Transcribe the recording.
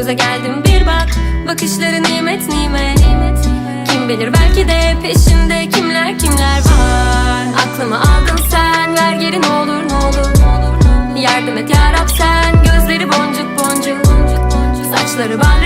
göze geldim bir bak. Bakışları nimet nimet. Kim bilir belki de peşimde kimler kimler var. Aklımı aldın sen, ver geri ne olur ne olur. Yardım et yarab sen, gözleri boncuk boncuk. Saçları bal